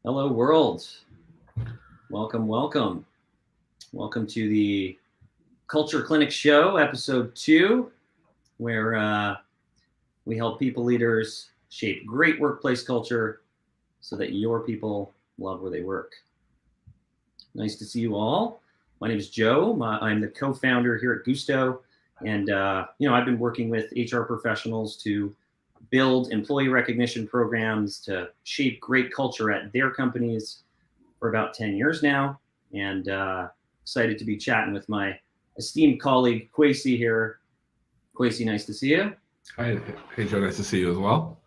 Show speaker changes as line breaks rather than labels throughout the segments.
Hello, world. Welcome, welcome. Welcome to the Culture Clinic Show, episode 2, where we help people leaders shape great workplace culture so that your people love where they work. Nice to see you all. My name is Joe. I'm the co-founder here at Gusto. And, I've been working with HR professionals to build employee recognition programs to shape great culture at their companies for about 10 years now, and excited to be chatting with my esteemed colleague, Kwesi here. Kwesi, nice to see you.
Hi, hey Joe, nice to see you as well.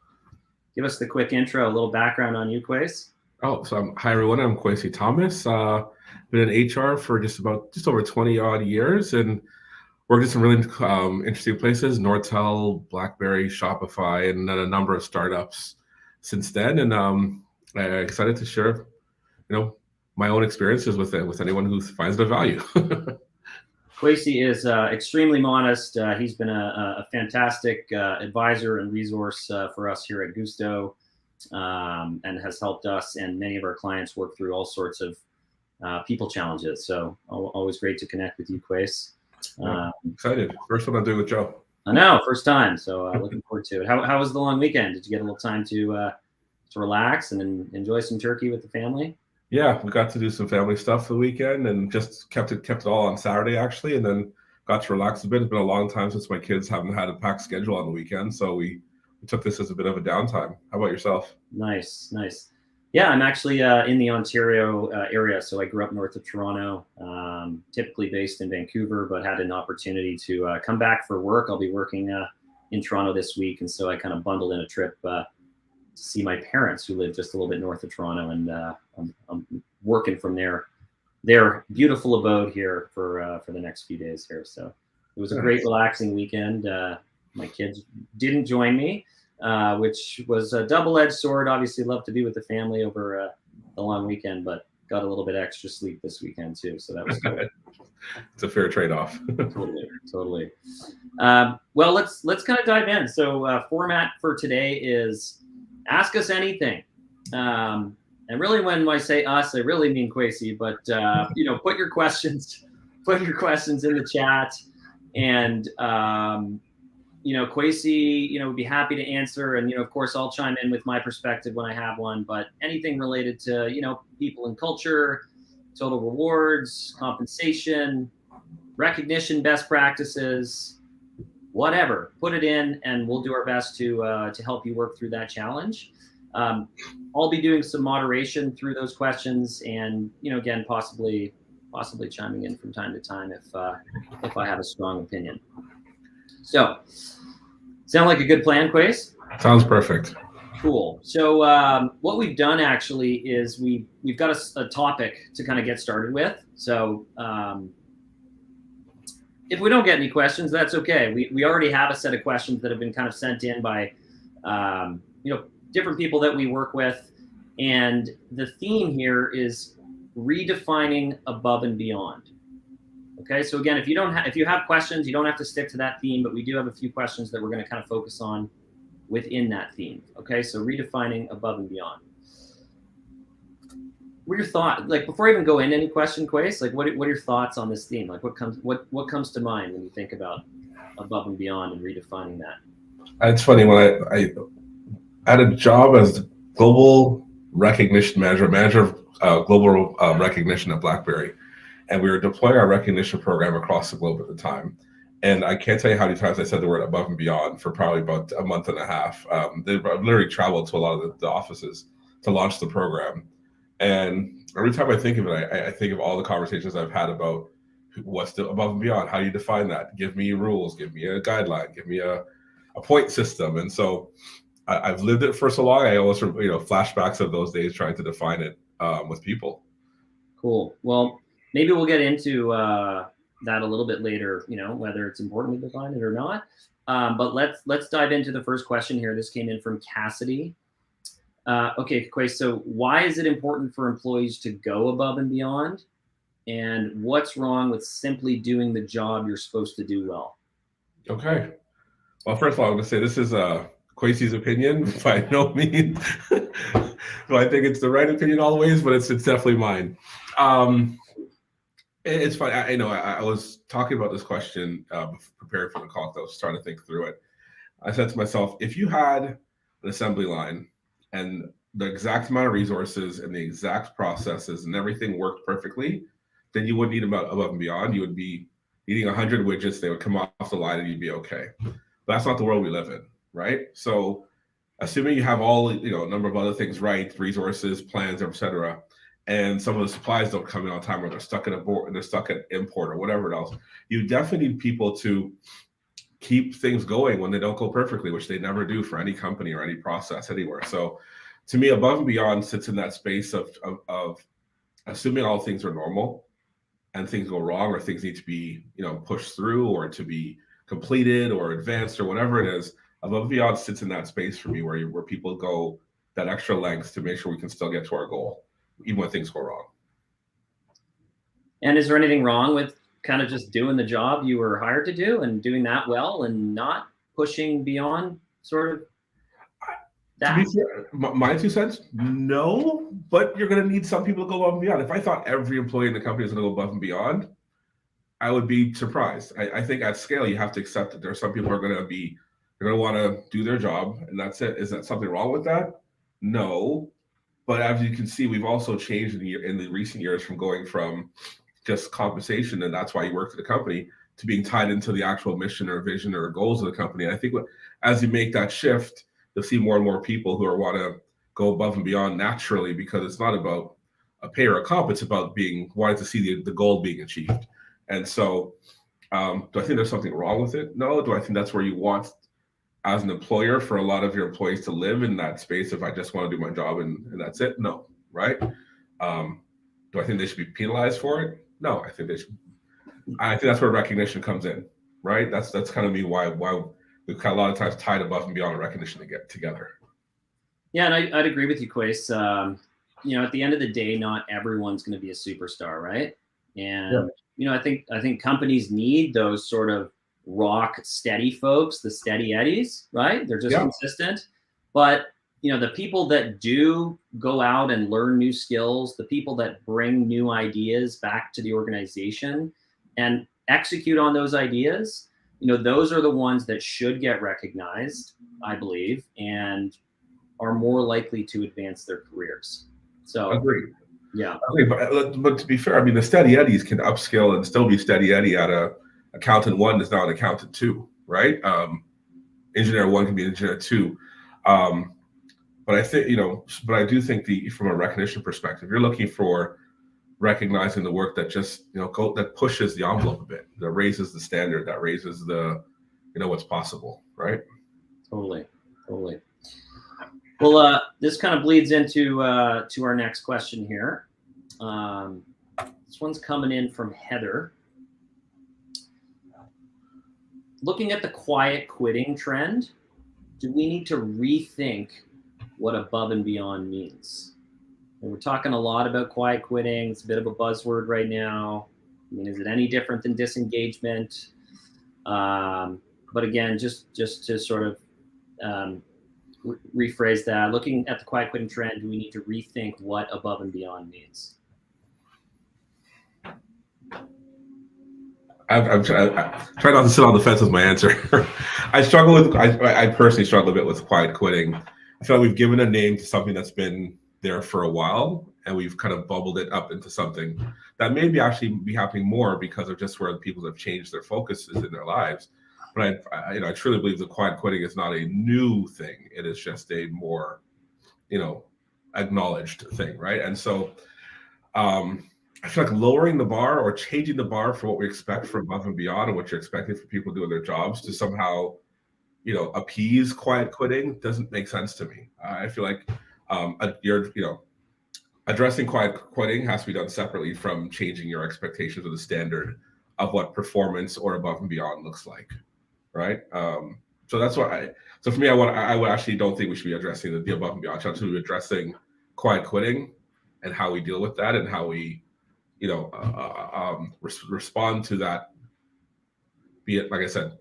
Give us the quick intro, a little background on you, Kwesi.
Hi everyone, I'm Kwesi Thomas. Been in HR for just over 20 odd years and worked in some really interesting places, Nortel, BlackBerry, Shopify, and then a number of startups since then. And I'm excited to share, my own experiences with anyone who finds the value.
Kwesi is extremely modest. He's been a fantastic advisor and resource for us here at Gusto, and has helped us and many of our clients work through all sorts of people challenges. So always great to connect with you, Kwesi.
Excited. First one I'm doing with Joe.
I know, first time. So looking forward to it. How was the long weekend? Did you get a little time to relax and enjoy some turkey with the family?
Yeah, we got to do some family stuff for the weekend and just kept it all on Saturday actually, and then got to relax a bit. It's been a long time since my kids haven't had a packed schedule on the weekend, so we took this as a bit of a downtime. How about yourself?
Nice. Yeah, I'm actually in the Ontario area, so I grew up north of Toronto, typically based in Vancouver, but had an opportunity to come back for work. I'll be working in Toronto this week, and so I kind of bundled in a trip to see my parents who live just a little bit north of Toronto, and I'm working from their beautiful abode here for the next few days here. So it was a great relaxing weekend. My kids didn't join me, which was a double-edged sword. Obviously love to be with the family over the long weekend, but got a little bit extra sleep this weekend too, so that was good.
It's a fair trade-off.
Totally. Well, let's kind of dive in. So format for today is ask us anything. And really, when I say us, I really mean Kwesi. But put your questions in the chat, and Kwesi, would be happy to answer. And of course, I'll chime in with my perspective when I have one. But anything related to people and culture, total rewards, compensation, recognition, best practices, whatever, put it in, and we'll do our best to help you work through that challenge. I'll be doing some moderation through those questions, and again, possibly chiming in from time to time if I have a strong opinion. So, sound like a good plan, Kwesi?
Sounds perfect.
Cool. So what we've done actually is we've got a topic to kind of get started with. So if we don't get any questions, that's okay. We already have a set of questions that have been kind of sent in by different people that we work with, and the theme here is redefining above and beyond. Okay, so again, if you have questions, you don't have to stick to that theme, but we do have a few questions that we're going to kind of focus on within that theme. Okay, so redefining above and beyond. What are your thoughts? Like, before I even go into any question, Kwesi, like what are your thoughts on this theme? Like, what comes to mind when you think about above and beyond and redefining that?
It's funny, when I had a job as the global recognition manager of global recognition at BlackBerry, and we were deploying our recognition program across the globe at the time. And I can't tell you how many times I said the word above and beyond for probably about a month and a half. They literally traveled to a lot of the offices to launch the program. And every time I think of it, I think of all the conversations I've had about what's the above and beyond. How do you define that? Give me rules, give me a guideline, give me a point system. And so I've lived it for so long. I almost flashbacks of those days trying to define it with people.
Cool. Well, maybe we'll get into that a little bit later, whether it's important to define it or not. But let's dive into the first question here. This came in from Cassidy. Okay, Kwesi, so why is it important for employees to go above and beyond? And what's wrong with simply doing the job you're supposed to do well?
Okay. Well, first of all, I'm going to say this is Kwesi's opinion by no means. So I think it's the right opinion always, but it's definitely mine. Um, it's funny. I know I was talking about this question preparing for the call. I was trying to think through it. I said to myself, if you had an assembly line and the exact amount of resources and the exact processes and everything worked perfectly, then you wouldn't need above and beyond. You would be eating 100 widgets. They would come off the line and you'd be okay. But that's not the world we live in, right? So assuming you have all, a number of other things right, resources, plans, etc., and some of the supplies don't come in on time, or they're stuck at a board and they're stuck at import or whatever else, you definitely need people to keep things going when they don't go perfectly, which they never do for any company or any process anywhere. So to me, above and beyond sits in that space of assuming all things are normal and things go wrong or things need to be, pushed through or to be completed or advanced or whatever it is. Above and beyond sits in that space for me where people go that extra lengths to make sure we can still get to our goal, even when things go wrong.
And is there anything wrong with kind of just doing the job you were hired to do and doing that well and not pushing beyond sort of that?
To be fair, my 2 cents, no, but you're going to need some people to go above and beyond. If I thought every employee in the company is going to go above and beyond, I would be surprised. I think at scale, you have to accept that there are some people who are going to be, they're going to want to do their job, and that's it. Is that something wrong with that? No. But as you can see, we've also changed in the recent years from going from just compensation, and that's why you work for the company, to being tied into the actual mission or vision or goals of the company. And I think as you make that shift, you'll see more and more people who want to go above and beyond naturally, because it's not about a pay or a comp. It's about wanting to see the goal being achieved. And so, do I think there's something wrong with it? No. Do I think that's where you want, as an employer, for a lot of your employees to live in that space of I just want to do my job and that's it? No. Right? Do I think they should be penalized for it? No. I think they should. I think that's where recognition comes in. Right? That's kind of why we've kind of a lot of times tied above and beyond recognition to get together.
Yeah, and I'd agree with you, Quace. At the end of the day, not everyone's going to be a superstar, right? And I think companies need those sort of rock steady folks, the steady eddies, right? They're just consistent. But the people that do go out and learn new skills, the people that bring new ideas back to the organization and execute on those ideas, those are the ones that should get recognized, I believe, and are more likely to advance their careers. So
agreed.
Yeah.
Okay, but to be fair, I mean, the steady eddies can upskill and still be steady eddy at accountant 1 is now an accountant 2, right? Engineer 1 can be engineer 2. But I think, but I do think from a recognition perspective, you're looking for recognizing the work that just, that pushes the envelope a bit, that raises the standard, that raises the, what's possible, right?
Totally. Well, this kind of bleeds into to our next question here. This one's coming in from Heather. Looking at the quiet quitting trend, do we need to rethink what above and beyond means? And we're talking a lot about quiet quitting. It's a bit of a buzzword right now. I mean, is it any different than disengagement? But again, just to sort of rephrase that, looking at the quiet quitting trend, do we need to rethink what above and beyond means?
I'm trying not to sit on the fence with my answer. I personally struggle a bit with quiet quitting. I feel like we've given a name to something that's been there for a while, and we've kind of bubbled it up into something that maybe actually be happening more because of just where people have changed their focuses in their lives. But I truly believe that quiet quitting is not a new thing. It is just a more, acknowledged thing, right? And so, I feel like lowering the bar or changing the bar for what we expect from above and beyond and what you're expecting for people doing their jobs to somehow, appease quiet quitting doesn't make sense to me. I feel like addressing quiet quitting has to be done separately from changing your expectations of the standard of what performance or above and beyond looks like, right? So that's why. So for me, I would actually don't think we should be addressing the above and beyond. I should be addressing quiet quitting and how we deal with that and how we respond to that, be it, like I said,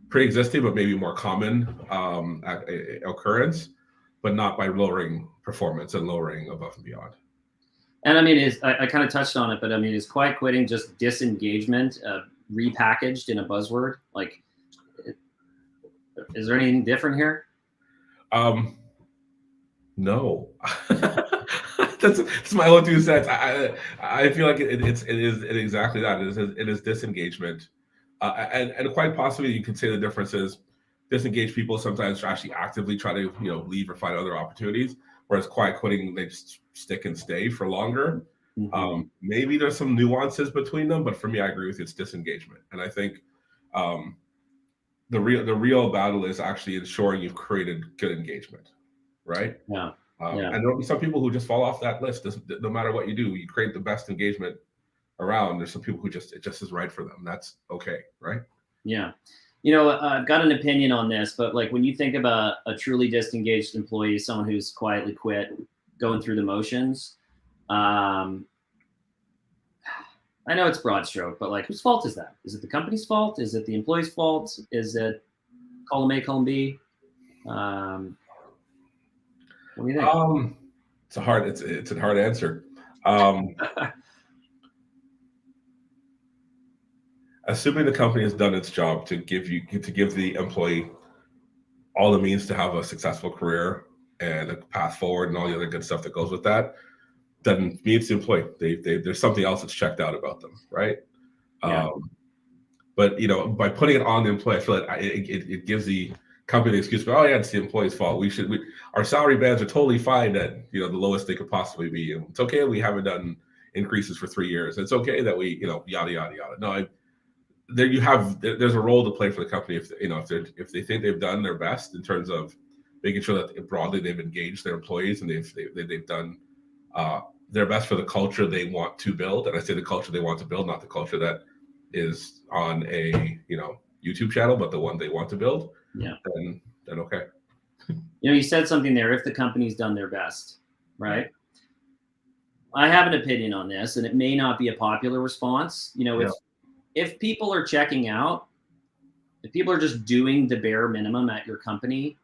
pre-existing, but maybe more common occurrence, but not by lowering performance and lowering above and beyond.
And I mean, I kind of touched on it, but I mean, is quiet quitting just disengagement repackaged in a buzzword? Like, is there anything different here?
No. That's my own 2 cents. I feel like it is exactly that. It is disengagement, and quite possibly you could say the difference is disengaged people sometimes actually actively try to leave or find other opportunities, whereas quiet quitting, they just stick and stay for longer.
Mm-hmm.
Maybe there's some nuances between them, but for me, I agree with you. It's disengagement, and I think the real battle is actually ensuring you've created good engagement, right?
Yeah. Yeah.
And there'll be some people who just fall off that list. No matter what you do, you create the best engagement around. There's some people who it just is right for them. That's okay, right?
Yeah. I've got an opinion on this, but like when you think about a truly disengaged employee, someone who's quietly quit, going through the motions, I know it's broad stroke, but like whose fault is that? Is it the company's fault? Is it the employee's fault? Is it column A, column B? What do you think?
It's a hard answer. Assuming the company has done its job to give the employee all the means to have a successful career and a path forward and all the other good stuff that goes with that, then me, it's the employee. There's something else that's checked out about them, right?
Yeah.
But by putting it on the employee, I feel like it gives the company the excuse, but oh yeah, it's the employee's fault. Our salary bands are totally fine at the lowest they could possibly be. It's okay we haven't done increases for 3 years. It's okay that we yada yada yada. No, there's a role to play for the company if they think they've done their best in terms of making sure that broadly they've engaged their employees and they've done their best for the culture they want to build. And I say the culture they want to build, not the culture that is on a YouTube channel, but the one they want to build.
Yeah.
Then okay.
You said something there. If the company's done their best, right? I have an opinion on this, and it may not be a popular response. If people are checking out, if people are just doing the bare minimum at your company,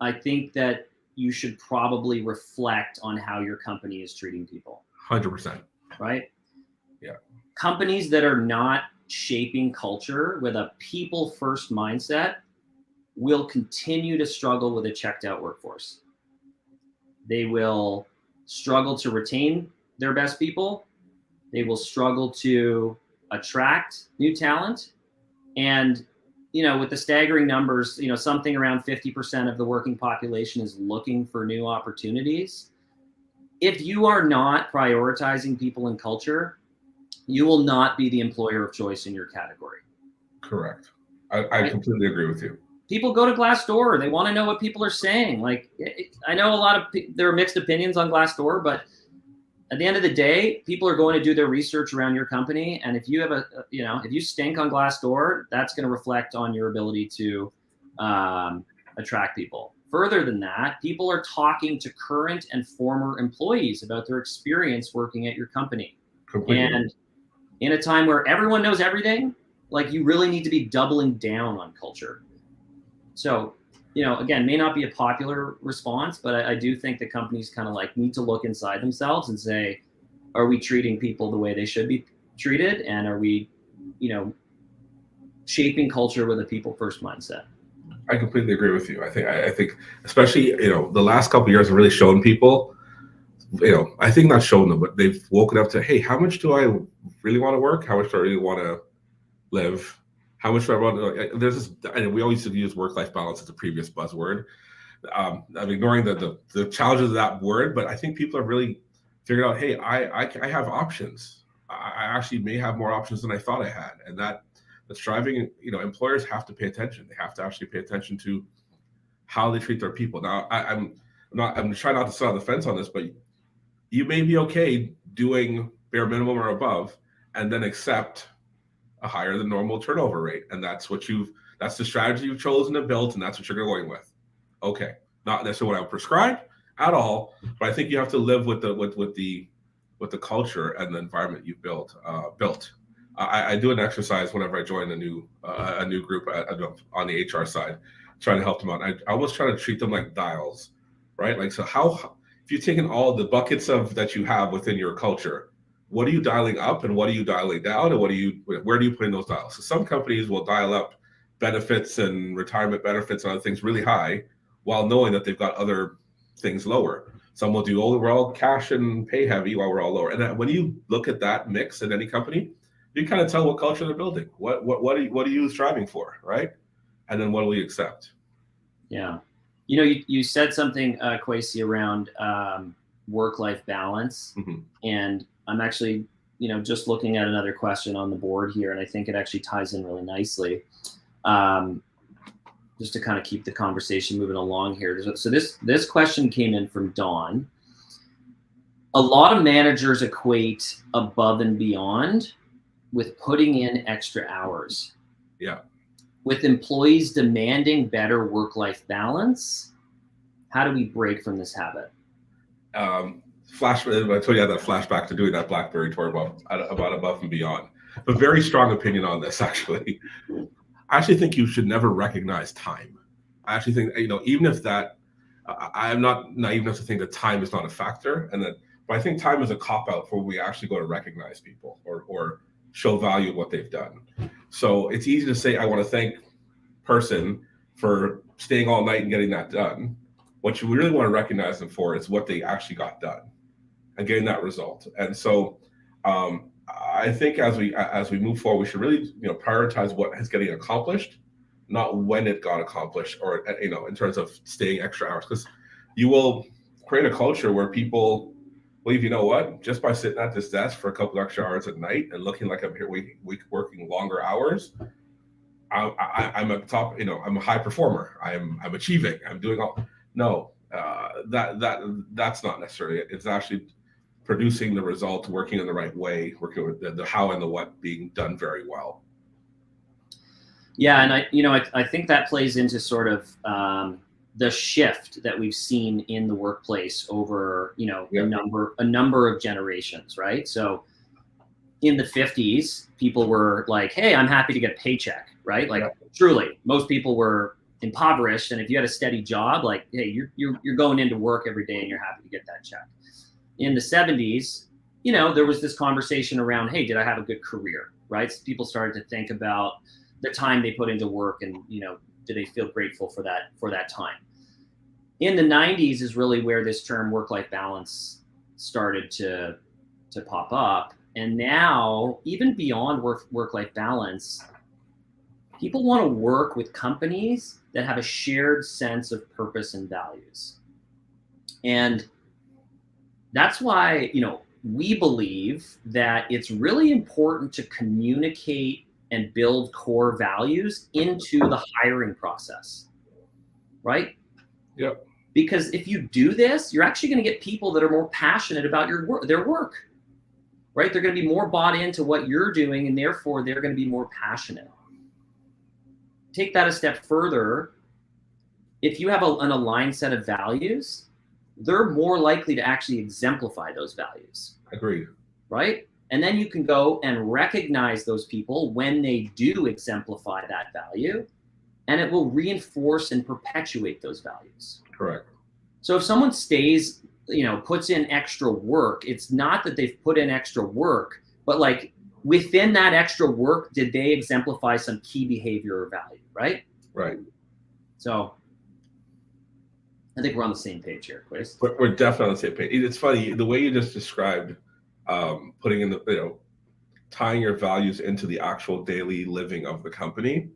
I think that you should probably reflect on how your company is treating people.
100%.
Right?
Yeah.
Companies that are not shaping culture with a people first mindset will continue to struggle with a checked out workforce. They will struggle to retain their best people. They will struggle to attract new talent. And, with the staggering numbers, something around 50% of the working population is looking for new opportunities. If you are not prioritizing people and culture, you will not be the employer of choice in your category.
Correct. I completely agree with you.
People go to Glassdoor. They want to know what people are saying. Like, I know there are mixed opinions on Glassdoor, but at the end of the day, people are going to do their research around your company. And if you have if you stink on Glassdoor, that's going to reflect on your ability to attract people. Further than that, people are talking to current and former employees about their experience working at your company.
Completely.
And in a time where everyone knows everything, like you really need to be doubling down on culture. So, again, may not be a popular response, but I do think that companies kind of like need to look inside themselves and say, are we treating people the way they should be treated? And are we, shaping culture with a people first mindset?
I completely agree with you. I think especially, the last couple of years have really shown people, I think not shown them, but they've woken up to, hey, how much do I really want to work? How much do I really want to live? How much do I want to, there's this, and we always use work-life balance as a previous buzzword. I'm ignoring the challenges of that word, but I think people have really figured out, hey, I have options. I actually may have more options than I thought I had. And that's driving, employers have to pay attention. They have to actually pay attention to how they treat their people. Now, I'm trying not to sit on the fence on this, but you may be okay doing bare minimum or above and then accept a higher than normal turnover rate. And that's the strategy you've chosen to build, and that's what you're going with. Okay. Not necessarily what I would prescribe at all, but I think you have to live with the culture and the environment you've built. I do an exercise whenever I join a new group on the HR side, trying to help them out. I almost try to treat them like dials. right? Like, so how, if you've taken all the buckets of that you have within your culture, what are you dialing up and what are you dialing down, and where do you put in those dials? So some companies will dial up benefits and retirement benefits and other things really high while knowing that they've got other things lower. Some will do, oh, we're all cash and pay heavy while we're all lower. And when you look at that mix in any company, you kind of tell what culture they're building. What are you striving for, right? And then what do we accept?
Yeah. You know, you said something, Kwesi, around work-life balance.
Mm-hmm.
And I'm actually, just looking at another question on the board here, and I think it actually ties in really nicely. Just to kind of keep the conversation moving along here. So this question came in from Dawn. A lot of managers equate above and beyond with putting in extra hours.
Yeah.
With employees demanding better work-life balance, how do we break from this habit?
I told you I had that flashback to doing that BlackBerry tour about above and beyond. But very strong opinion on this, actually. I actually think you should never recognize time. I actually think, even if that, I am not naive enough to think that time is not a factor, but I think time is a cop-out for when we actually go to recognize people or show value in what they've done. So it's easy to say, I want to thank person for staying all night and getting that done. What you really want to recognize them for is what they actually got done and getting that result. And so I think as we move forward, we should really prioritize what is getting accomplished, not when it got accomplished, or in terms of staying extra hours, because you will create a culture where people believe, you know what, just by sitting at this desk for a couple extra hours at night and looking like I'm here working longer hours, I'm at the top. I'm a high performer. I'm achieving. I'm doing all. No, that's not necessarily it. It's actually producing the result, working in the right way, working with the how and the what being done very well.
Yeah, and I think that plays into sort of the shift that we've seen in the workplace over a number of generations, right? So in the 50s, people were like, "Hey, I'm happy to get a paycheck," right? Like truly, most people were impoverished, and if you had a steady job, like, hey, you're going into work every day and you're happy to get that check. In the 70s, there was this conversation around, hey, did I have a good career, right? So people started to think about the time they put into work and, do they feel grateful for that time? In the 90s is really where this term work-life balance started to pop up. And now, even beyond work-life balance, people want to work with companies that have a shared sense of purpose and values. And that's why, we believe that it's really important to communicate and build core values into the hiring process, right?
Yep.
Because if you do this, you're actually going to get people that are more passionate about their work, right? They're going to be more bought into what you're doing, and therefore they're going to be more passionate. Take that a step further. If you have an aligned set of values, they're more likely to actually exemplify those values.
Agreed.
Right? And then you can go and recognize those people when they do exemplify that value, and it will reinforce and perpetuate those values.
Correct.
So if someone stays, puts in extra work, it's not that they've put in extra work, but like within that extra work, did they exemplify some key behavior or value, right?
Right.
So I think we're on the same page here, Chris.
We're definitely on the same page. It's funny the way you just described putting in tying your values into the actual daily living of the company.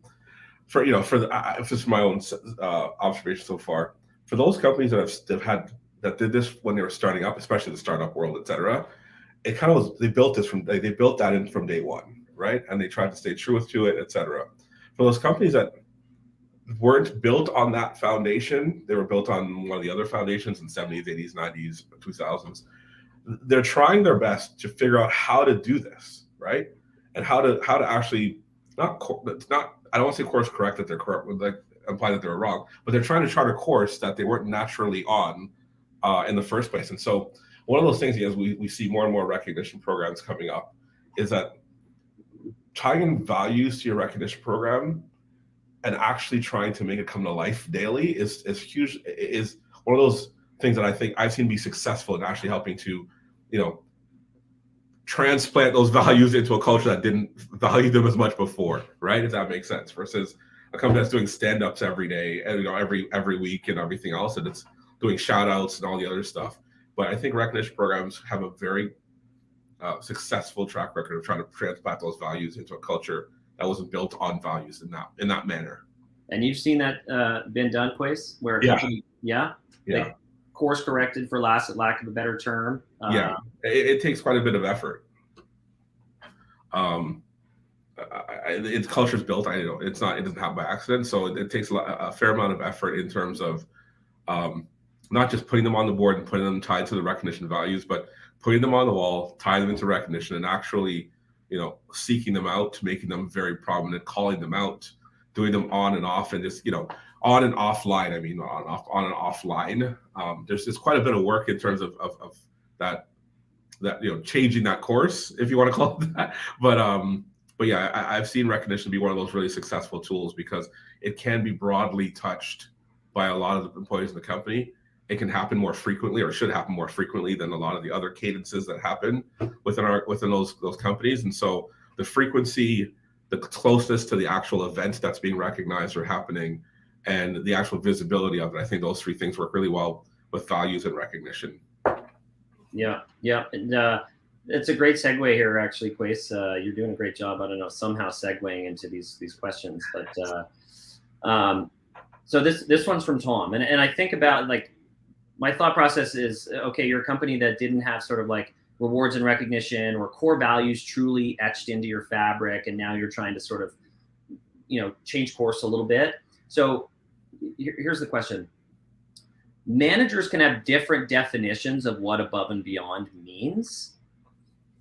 This is my own observation so far. For those companies that did this when they were starting up, especially the startup world, et cetera, it kind of was, they built that in from day one, right? And they tried to stay true to it, et cetera. For those companies that weren't built on that foundation, they were built on one of the other foundations in 70s, 80s, 90s, 2000s. They're trying their best to figure out how to do this, right? And how to actually I don't want to say course correct that they're correct, like imply that they're wrong, but they're trying to chart a course that they weren't naturally on in the first place. And so one of those things, as we see more and more recognition programs coming up, is that tying in values to your recognition program and actually trying to make it come to life daily is huge. Is one of those things that I think I've seen be successful in actually helping to, transplant those values into a culture that didn't value them as much before, right? If that makes sense, versus a company that's doing stand-ups every day, and every week and everything else, and it's doing shout-outs and all the other stuff. But I think recognition programs have a very successful track record of trying to transplant those values into a culture that wasn't built on values in that manner.
And you've seen that been done, Quace, where a
Yeah.
company,
Yeah.
Like course corrected, for lack of a better term.
Yeah, it takes quite a bit of effort. Its culture's built. It doesn't happen by accident. So it takes a fair amount of effort in terms of not just putting them on the board and putting them tied to the recognition values, but putting them on the wall, tying them into recognition, and actually, seeking them out, making them very prominent, calling them out, doing them on and off, and just, on and offline. I mean, on and offline. There's quite a bit of work in terms of that changing that course, if you want to call it that. But yeah, I've seen recognition be one of those really successful tools because it can be broadly touched by a lot of the employees in the company. It can happen more frequently, or should happen more frequently than a lot of the other cadences that happen within those companies. And so the frequency, the closeness to the actual event that's being recognized or happening, and the actual visibility of it, I think those three things work really well with values and recognition.
Yeah. And it's a great segue here, actually, Quace. You're doing a great job. I don't know, somehow segueing into these questions, but so this one's from Tom, and I think about, like, my thought process is, okay, you're a company that didn't have sort of like rewards and recognition or core values truly etched into your fabric, and now you're trying to sort of, change course a little bit. So here's the question. Managers can have different definitions of what above and beyond means.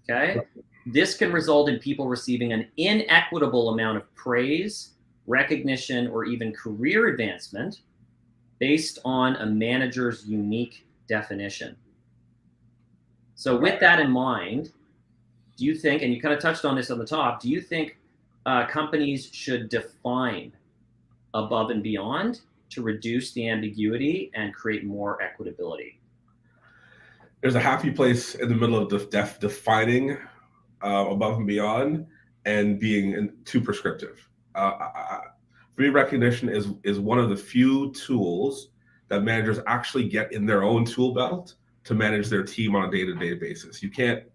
Okay. This can result in people receiving an inequitable amount of praise, recognition, or even career advancement based on a manager's unique definition. So with that in mind, do you think, and you kind of touched on this on the top, do you think companies should define above and beyond to reduce the ambiguity and create more equitability?
There's a happy place in the middle of defining above and beyond and being too prescriptive. For me, recognition is one of the few tools that managers actually get in their own tool belt to manage their team on a day-to-day basis. You can't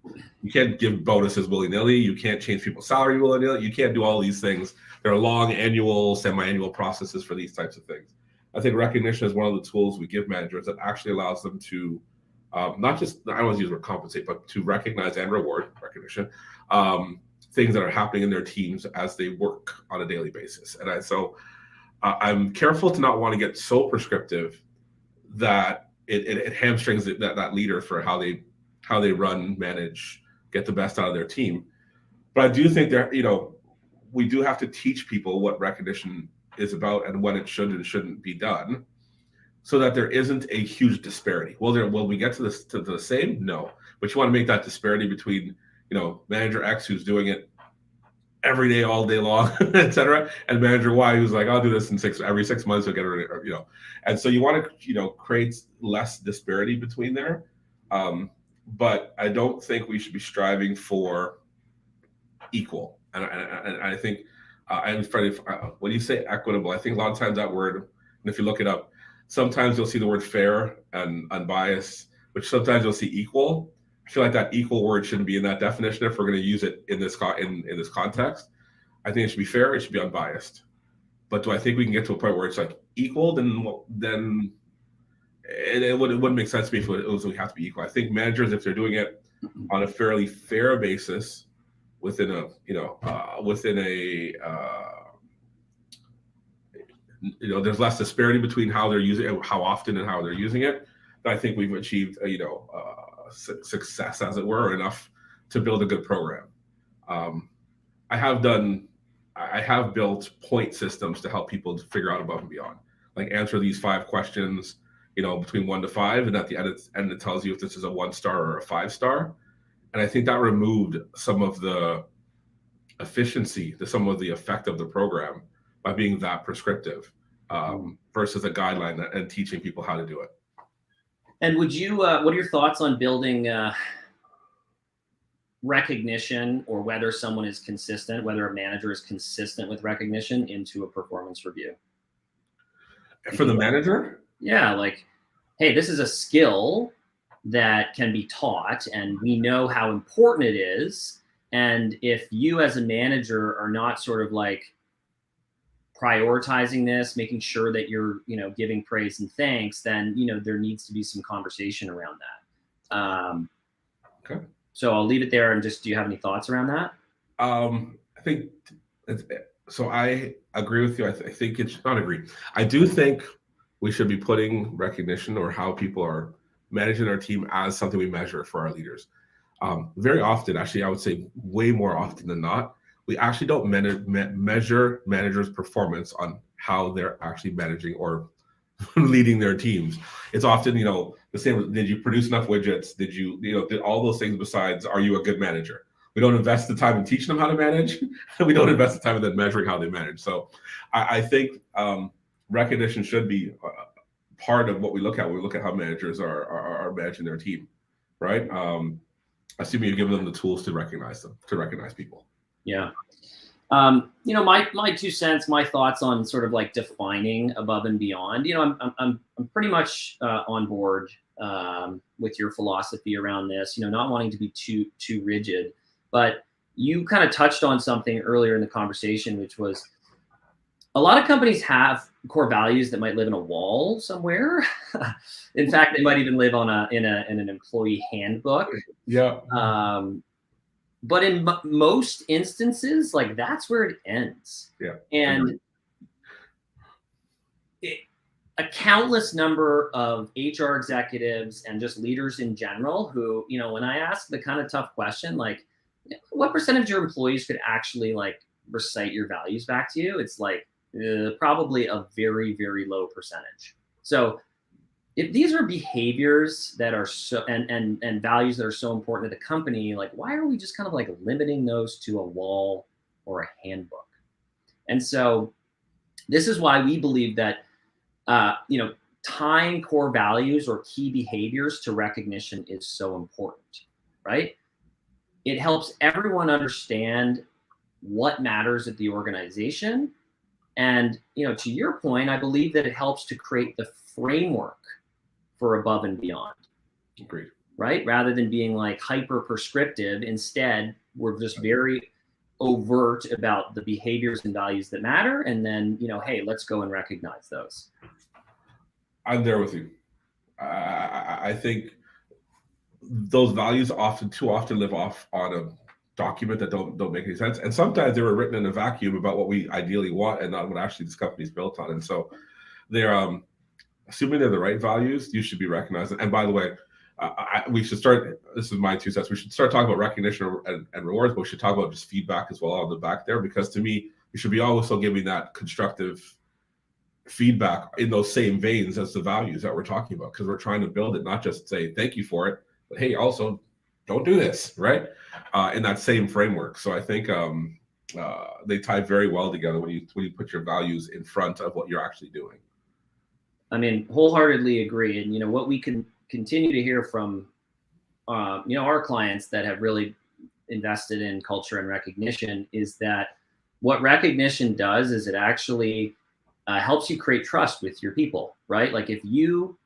give bonuses willy-nilly. You can't change people's salary willy-nilly. You can't do all these things. There are long annual, semi-annual processes for these types of things. I think recognition is one of the tools we give managers that actually allows them to not just, I don't want to use the word compensate, but to recognize and reward recognition, things that are happening in their teams as they work on a daily basis. And I'm careful to not want to get so prescriptive that it hamstrings that leader for how they run, manage, get the best out of their team. But I do think that, we do have to teach people what recognition is about and when it should and shouldn't be done, so that there isn't a huge disparity. Will we get to the same? No. But you want to make that disparity between, manager X, who's doing it every day, all day long, et cetera, and manager Y, who's like, I'll do this every 6 months, you'll get rid of, And so you want to, create less disparity between there. But I don't think we should be striving for equal. And I think, when you say equitable, I think a lot of times that word, and if you look it up, sometimes you'll see the word fair and unbiased, which sometimes you'll see equal. I feel like that equal word shouldn't be in that definition if we're going to use it in this context. I think it should be fair. It should be unbiased. But do I think we can get to a point where it's like equal? Then it wouldn't make sense to me if it was we have to be equal. I think managers, if they're doing it on a fairly fair basis, within a there's less disparity between how they're using it, how often and how they're using it, then I think we've achieved success, as it were, enough to build a good program. I have built point systems to help people to figure out above and beyond, like answer these 5 questions, between 1 to 5, and at the end it tells you if this is a 1-star or a 5-star. And I think that removed some of the efficiency, some of the effect of the program by being that prescriptive, versus a guideline and teaching people how to do it.
And would you, what are your thoughts on building recognition, or whether someone is consistent, whether a manager is consistent with recognition into a performance review?
For the manager?
Yeah, like, hey, this is a skill that can be taught, and we know how important it is. And if you as a manager are not sort of like prioritizing this, making sure that you're, giving praise and thanks, then, there needs to be some conversation around that.
Okay.
So I'll leave it there, and just, do you have any thoughts around that?
I think so. I agree with you. I think it's not agree. I do think we should be putting recognition or how people are managing our team as something we measure for our leaders. Very often, actually, I would say way more often than not, we actually don't measure managers' performance on how they're actually managing or leading their teams. It's often, the same. Did you produce enough widgets? Did you, did all those things besides, are you a good manager? We don't invest the time in teaching them how to manage. And we don't invest the time in then measuring how they manage. So I think recognition should be part of what we look at when we look at how managers are managing their team, right? Assuming you're giving them the tools to recognize people.
Yeah. My 2 cents, my thoughts on sort of like defining above and beyond. I'm pretty much on board with your philosophy around this. Not wanting to be too rigid, but you kind of touched on something earlier in the conversation, which was a lot of companies have core values that might live in a wall somewhere. In fact, they might even live in an employee handbook.
Yeah.
But in most instances, like, that's where it ends.
Yeah.
And a countless number of HR executives and just leaders in general who, when I ask the kind of tough question, like, what percentage of your employees could actually like recite your values back to you? It's like probably a very, very low percentage. So if these are behaviors that are so and values that are so important to the company, like, why are we just kind of like limiting those to a wall or a handbook? And so this is why we believe that tying core values or key behaviors to recognition is so important, right? It helps everyone understand what matters at the organization. And, to your point, I believe that it helps to create the framework for above and beyond.
Agreed.
Right? Rather than being like hyper prescriptive, instead, we're just very overt about the behaviors and values that matter. And then, hey, let's go and recognize those.
I'm there with you. I think those values too often live off on a document that don't make any sense. And sometimes they were written in a vacuum about what we ideally want and not what actually this company is built on. And so they're assuming they're the right values, you should be recognized. And by the way, we should start, this is my 2 cents, we should start talking about recognition and rewards, but we should talk about just feedback as well on the back there, because to me, we should be also giving that constructive feedback in those same veins as the values that we're talking about, because we're trying to build it, not just say thank you for it, but hey, also don't do this, right? In that same framework. So I think they tie very well together when you put your values in front of what you're actually doing.
I mean, wholeheartedly agree. And what we can continue to hear from our clients that have really invested in culture and recognition is that what recognition does is it actually helps you create trust with your people, right? Like if you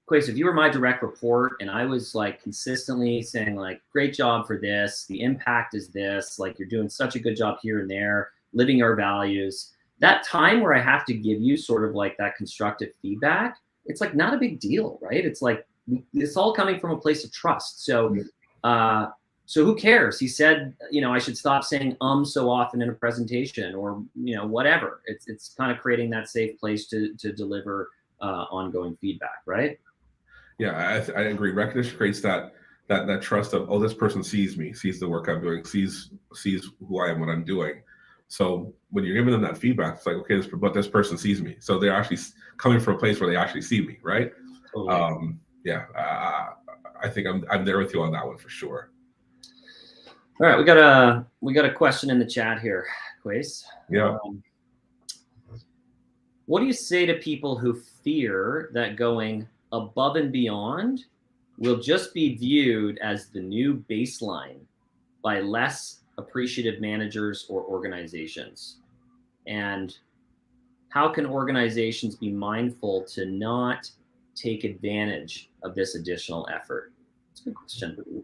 were my direct report and I was like consistently saying like, great job for this, the impact is this, like you're doing such a good job here and there, living our values, that time where I have to give you sort of like that constructive feedback, it's like not a big deal, right? It's like, it's all coming from a place of trust. So, so who cares? He said, I should stop saying so often in a presentation or, whatever. It's kind of creating that safe place to deliver ongoing feedback, right?
Yeah, I agree. Recognition creates that trust of, oh, this person sees me, sees the work I'm doing, sees who I am, what I'm doing. So when you're giving them that feedback, it's like, okay, but this person sees me. So they're actually coming from a place where they actually see me, right? Totally. I think I'm there with you on that one for sure.
All right, we got a question in the chat here, Quace.
Yeah.
What do you say to people who fear that going above and beyond will just be viewed as the new baseline by less appreciative managers or organizations. And how can organizations be mindful to not take advantage of this additional effort? It's a good question.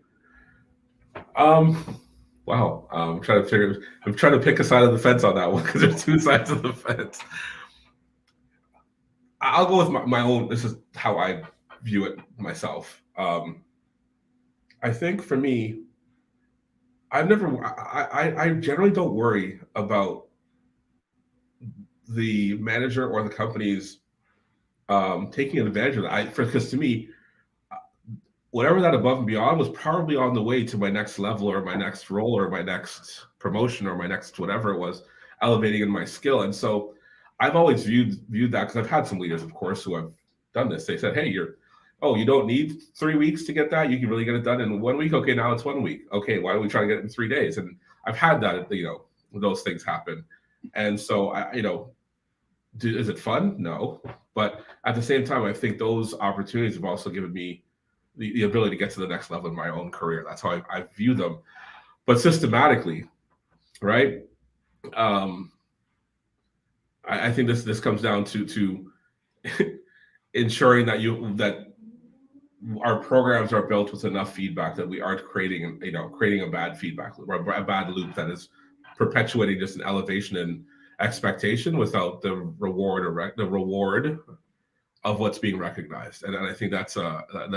Wow. I'm trying to pick a side of the fence on that one because there's two sides of the fence. I'll go with my own. This is how I view it myself. I think for me, I generally don't worry about the manager or the company's taking advantage of that. Because to me, whatever that above and beyond was probably on the way to my next level or my next role or my next promotion or my next whatever it was, elevating in my skill. And so I've always viewed that, because I've had some leaders, of course, who have done this. They said, hey, you don't need 3 weeks to get that. You can really get it done in 1 week. Okay, now it's 1 week. Okay, why don't we try to get it in 3 days? And I've had that, those things happen. And so, is it fun? No. But at the same time, I think those opportunities have also given me the ability to get to the next level in my own career. That's how I view them. But systematically, right? I think this comes down to ensuring that our programs are built with enough feedback that we aren't creating a bad feedback loop or a bad loop that is perpetuating just an elevation in expectation without the reward of what's being recognized. And I think that's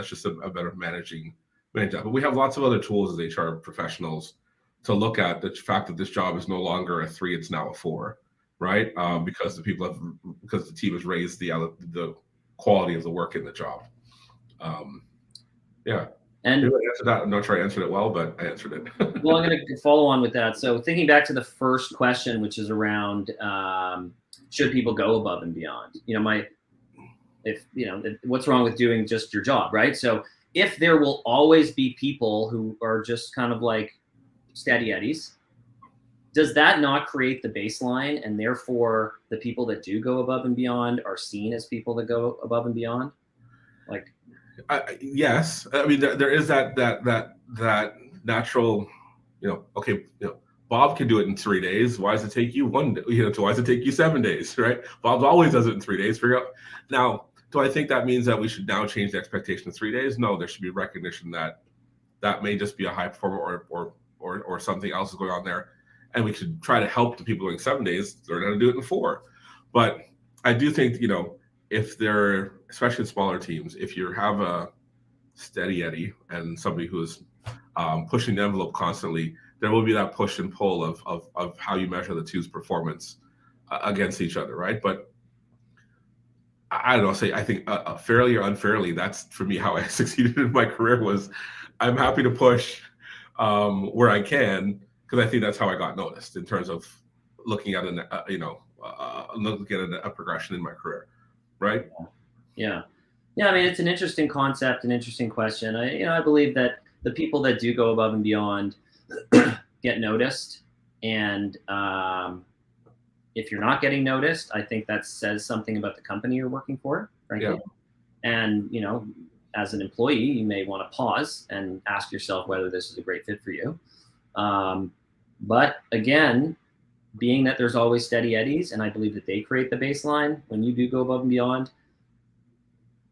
just a better managing that. But we have lots of other tools as HR professionals to look at the fact that this job is no longer a 3, it's now a 4, right? Because the team has raised the quality of the work in the job. Yeah. And I'm not sure I answered it well, but I answered it.
Well, I'm going to follow on with that. So thinking back to the first question, which is around should people go above and beyond? What's wrong with doing just your job, right? So if there will always be people who are just kind of like steady eddies, does that not create the baseline, and therefore the people that do go above and beyond are seen as people that go above and beyond?
Yes, I mean there is that natural, Bob can do it in 3 days. Why does it take you 1 day? Why does it take you 7 days, right? Bob always does it in 3 days. Figure out. Now, do I think that means that we should now change the expectation to 3 days? No, there should be recognition that may just be a high performer or something else is going on there, and we should try to help the people doing 7 days learn how to do it in 4. But I do think if they're, especially in smaller teams, if you have a steady Eddie and somebody who's pushing the envelope constantly, there will be that push and pull of how you measure the two's performance against each other, right? But I don't know, I think fairly or unfairly, that's for me how I succeeded in my career. Was I'm happy to push where I can, because I think that's how I got noticed in terms of looking at a progression in my career. Right.
Yeah. I mean, it's an interesting concept, an interesting question. I believe that the people that do go above and beyond get noticed, and if you're not getting noticed, I think that says something about the company you're working for, frankly. Yeah. And as an employee, you may want to pause and ask yourself whether this is a great fit for you. But again, being that there's always steady eddies, and I believe that they create the baseline, when you do go above and beyond,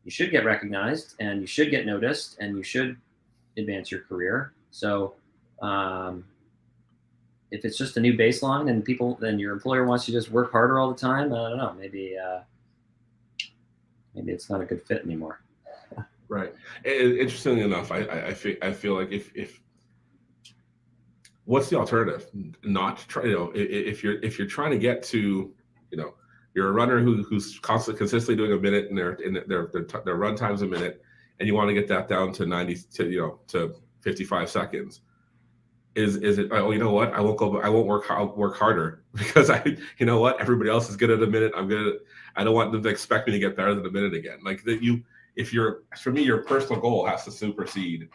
you should get recognized, and you should get noticed, and you should advance your career. So if it's just a new baseline and then your employer wants you to just work harder all the time, I don't know, maybe it's not a good fit anymore.
Right. Interestingly enough, I feel like if what's the alternative? Not to try. If you're trying to get to, you're a runner who's consistently doing a minute, and their run time's a minute, and you want to get that down to 90 to 55 seconds. Is it? Oh, you know what? I won't go. I won't work. I'll work harder because everybody else is good at a minute. I'm good at. I don't want them to expect me to get better than a minute again. Like that. For me, your personal goal has to supersede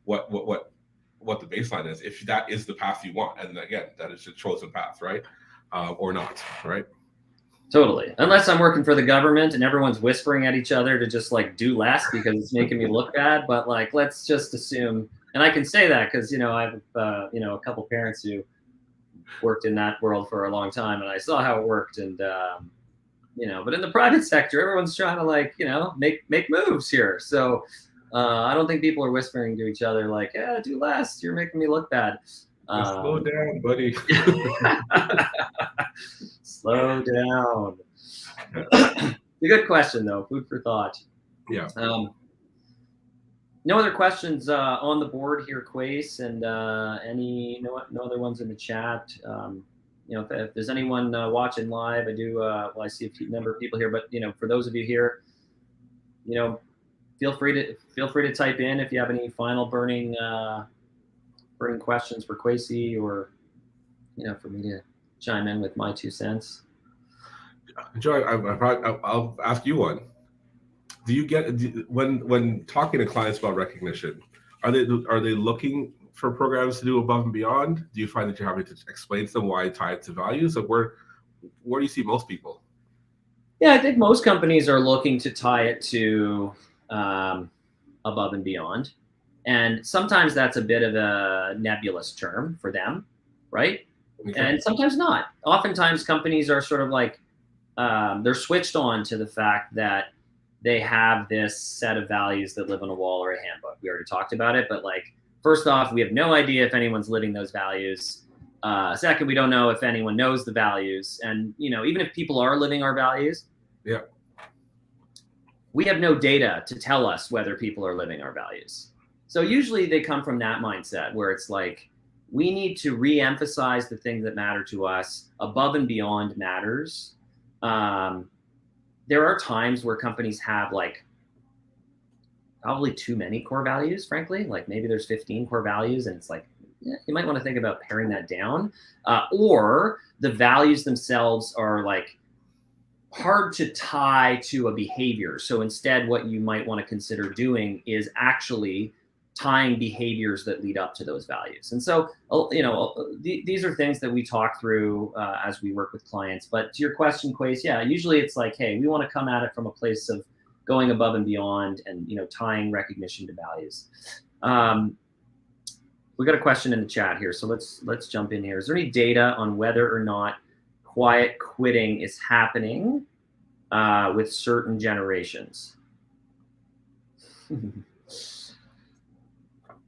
what the baseline is, if that is the path you want. And again, that is a chosen path, right? Or not, right?
Totally. Unless I'm working for the government and everyone's whispering at each other to just like do less because it's making me look bad. But like, let's just assume, and I can say that because, I have, a couple parents who worked in that world for a long time and I saw how it worked. And, but in the private sector, everyone's trying to like, make moves here. So I don't think people are whispering to each other like, yeah, do less. You're making me look bad.
Slow down, buddy.
Slow down. A good question, though. Food for thought.
Yeah.
No other questions on the board here, Quace, and no other ones in the chat. If there's anyone watching live, I do. I see a number of people here, but for those of you here, feel free to type in if you have any final burning questions for Quasey, or for me to chime in with my 2 cents.
Joy, I'll ask you one. Do you get when talking to clients about recognition, are they looking for programs to do above and beyond? Do you find that you're having to explain to them why tie it to values? Like where do you see most people?
Yeah, I think most companies are looking to tie it to above and beyond. And sometimes that's a bit of a nebulous term for them, right? Okay. And sometimes not. Oftentimes companies are sort of like, they're switched on to the fact that they have this set of values that live on a wall or a handbook. We already talked about it, but like, first off, we have no idea if anyone's living those values. Second, we don't know if anyone knows the values. And, even if people are living our values,
yeah,
we have no data to tell us whether people are living our values. So usually they come from that mindset where it's like, we need to re-emphasize the things that matter to us. Above and beyond matters. There are times where companies have like probably too many core values, frankly. Like maybe there's 15 core values and it's like, yeah, you might want to think about paring that down. Or the values themselves are like hard to tie to a behavior. So instead, what you might want to consider doing is actually tying behaviors that lead up to those values. And so, these are things that we talk through as we work with clients. But to your question, Quace, yeah, usually it's like, hey, we want to come at it from a place of going above and beyond and, tying recognition to values. We got a question in the chat here. So let's jump in here. Is there any data on whether or not quiet quitting is happening with certain generations?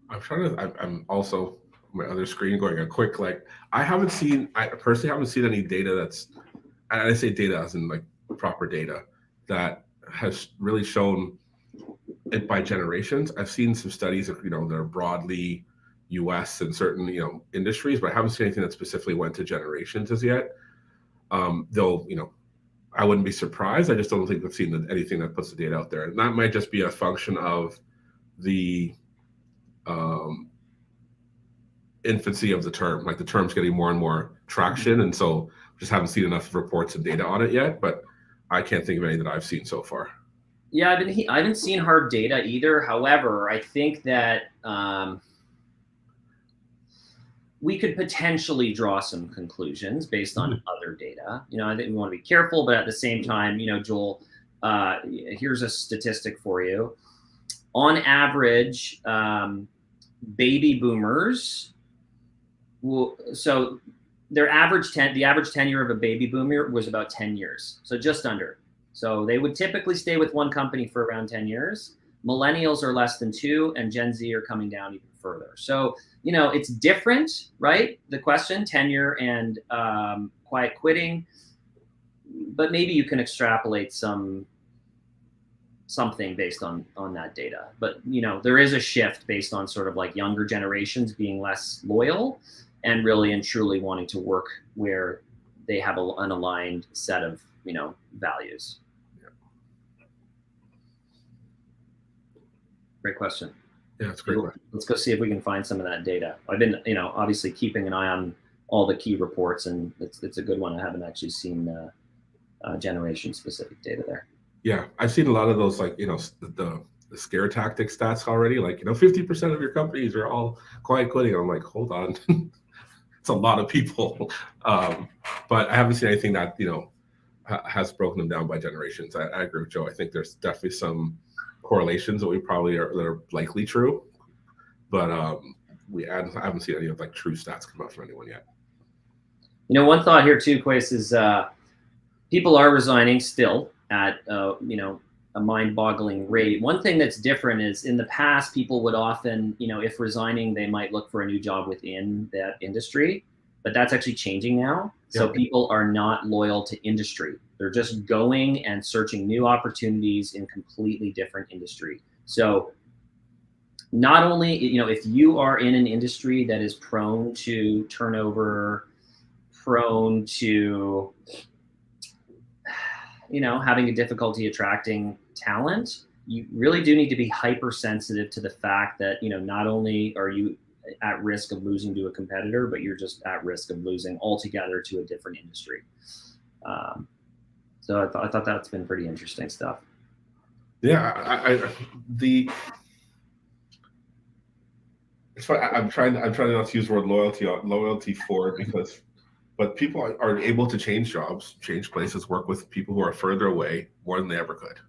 I'm also my other screen going a quick like. I personally haven't seen any data that's, and I say data as in like proper data that has really shown it by generations. I've seen some studies of, they're broadly US and certain, industries, but I haven't seen anything that specifically went to generations as yet. Though, I wouldn't be surprised. I just don't think I've seen anything that puts the data out there. And that might just be a function of the infancy of the term, like the term's getting more and more traction. And so just haven't seen enough reports and data on it yet, but I can't think of any that I've seen so far.
Yeah, I haven't seen hard data either. However, I think that we could potentially draw some conclusions based on other data. I think we want to be careful, but at the same time, Joel, here's a statistic for you. On average, baby boomers so the average tenure of a baby boomer was about 10 years, so just under. So they would typically stay with one company for around 10 years. Millennials are less than 2, and Gen Z are coming down even further. So, it's different, right? The question, tenure and quiet quitting, but maybe you can extrapolate something based on that data. But, there is a shift based on sort of like younger generations being less loyal and really and truly wanting to work where they have an aligned set of, values. Yeah. Great question.
Yeah, it's great.
Let's go see if we can find some of that data. I've been, obviously keeping an eye on all the key reports, and it's a good one. I haven't actually seen generation specific data there.
Yeah, I've seen a lot of those, like, the scare tactic stats already, like, 50% of your companies are all quiet quitting. I'm like, hold on. It's a lot of people. But I haven't seen anything that, has broken them down by generations. I agree with Joe. I think there's definitely some correlations that that are likely true, but I haven't seen any of like true stats come out from anyone yet.
One thought here too, Quace, is people are resigning still at a mind-boggling rate. One thing that's different is in the past, people would often, if resigning, they might look for a new job within that industry, but that's actually changing now. Yeah. So people are not loyal to industry. They're just going and searching new opportunities in completely different industry. So not only, if you are in an industry that is prone to turnover, prone to having a difficulty attracting talent, you really do need to be hypersensitive to the fact that, not only are you at risk of losing to a competitor, but you're just at risk of losing altogether to a different industry. So I thought that's been pretty interesting stuff.
Yeah, it's funny. I'm trying not to use the word loyalty for it but people are able to change jobs, change places, work with people who are further away more than they ever could,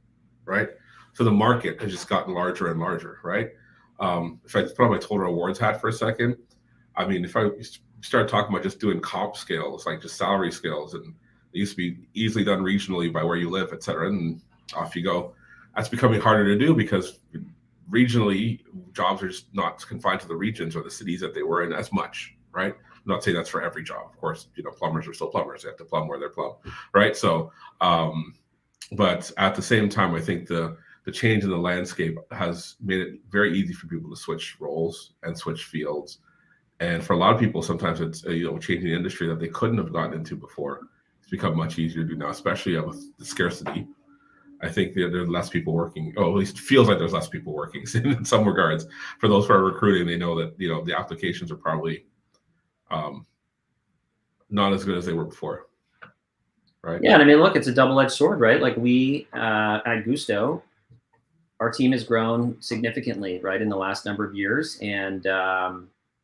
right? So the market has just gotten larger and larger, right? If I put on my total awards hat for a second, I mean, if I start talking about just doing comp scales, like just salary scales, and it used to be easily done regionally by where you live, et cetera, and off you go. That's becoming harder to do because regionally, jobs are just not confined to the regions or the cities that they were in as much, right? I'm not saying that's for every job. Of course, plumbers are still plumbers. They have to plumb where they're plumbed, right? So, but at the same time, I think the change in the landscape has made it very easy for people to switch roles and switch fields. And for a lot of people, sometimes it's changing the industry that they couldn't have gotten into before. It's become much easier to do now, especially with the scarcity. I think there's less people working. Oh, at least it feels like there's less people working in some regards. For those who are recruiting, they know that the applications are probably not as good as they were before, right?
Yeah, and I mean, look, it's a double-edged sword, right? Like we at Gusto, our team has grown significantly, right, in the last number of years, and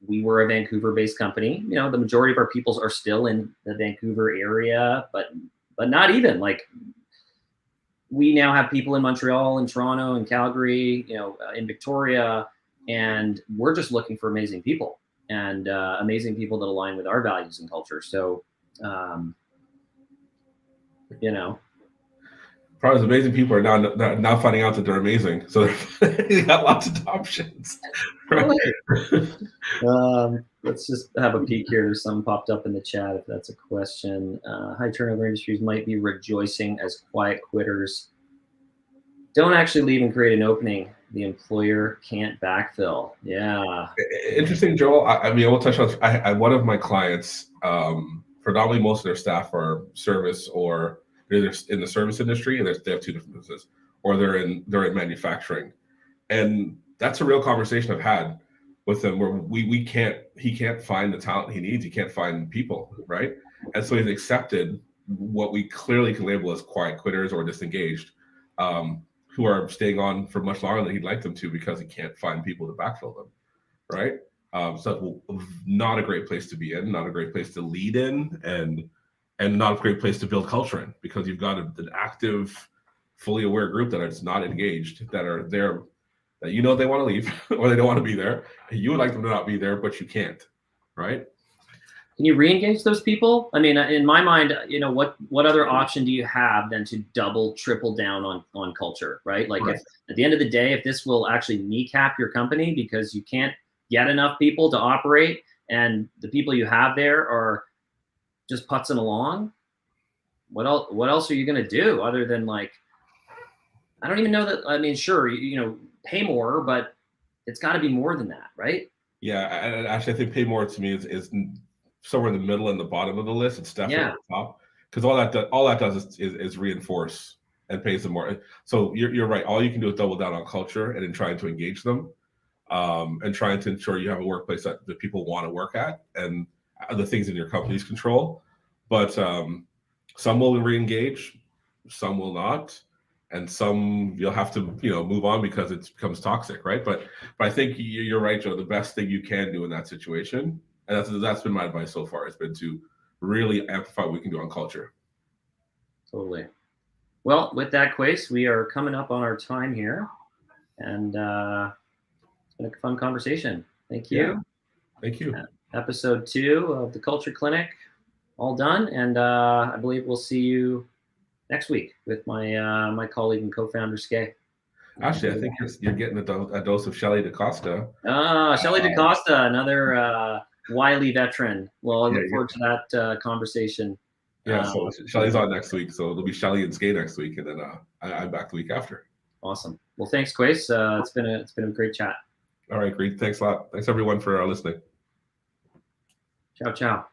we were a Vancouver-based company. The majority of our people are still in the Vancouver area, but not even. Like, we now have people in Montreal and Toronto and Calgary, in Victoria, and we're just looking for amazing people and amazing people that align with our values and culture. So,
Probably amazing people are now finding out that they're amazing. So they got lots of options. Right?
Let's just have a peek here. Some popped up in the chat if that's a question. High turnover industries might be rejoicing as quiet quitters don't actually leave and create an opening the employer can't backfill. Yeah.
Interesting, Joel. I mean, I will touch on one of my clients, predominantly most of their staff are service or they're in the service industry, and they have two different businesses, or they're in manufacturing, and that's a real conversation I've had with them where he can't find the talent he needs, he can't find people, right? And so he's accepted what we clearly can label as quiet quitters or disengaged, who are staying on for much longer than he'd like them to because he can't find people to backfill them, right? So not a great place to be in, not a great place to lead in, and not a great place to build culture in, because you've got an active, fully aware group that is not engaged, that are there, that they want to leave or they don't want to be there. You would like them to not be there, but you can't, right?
Can you re-engage those people? I mean, in my mind, what other option do you have than to double, triple down on culture, right? Like, right. If at the end of the day, if this will actually kneecap your company because you can't get enough people to operate, and the people you have there are just putzing along, what else are you going to do other than, like, I don't even know that. I mean, sure, pay more, but it's got to be more than that, right?
Yeah, and actually, I think pay more to me is somewhere in the middle and the bottom of the list. It's definitely at the top, because all that does is reinforce and pays them more. So you're right. All you can do is double down on culture and in trying to engage them, and trying to ensure you have a workplace that the people want to work at, and the things in your company's control. But some will re-engage, some will not, and some you'll have to move on because it becomes toxic, right? But I think you're right, Joe. The best thing you can do in that situation, and that's been my advice so far, has been to really amplify what we can do on culture.
Totally. Well, with that, Quace, we are coming up on our time here, and it's been a fun conversation. Thank you.
Yeah. Thank you.
Episode 2 of the Culture Clinic, all done, and I believe we'll see you next week with my my colleague and co-founder Skay.
Actually, I think you're getting a dose of Shelley DaCosta.
Shelley DaCosta, another wily veteran. Well, I look
Yeah,
forward to that conversation.
Yeah, so Shelley's on next week, so it'll be Shelley and Skay next week, and then I'm back the week after.
Awesome. Well, thanks, Quace. It's been a great chat.
All right, great. Thanks a lot. Thanks everyone for listening.
Ciao, ciao.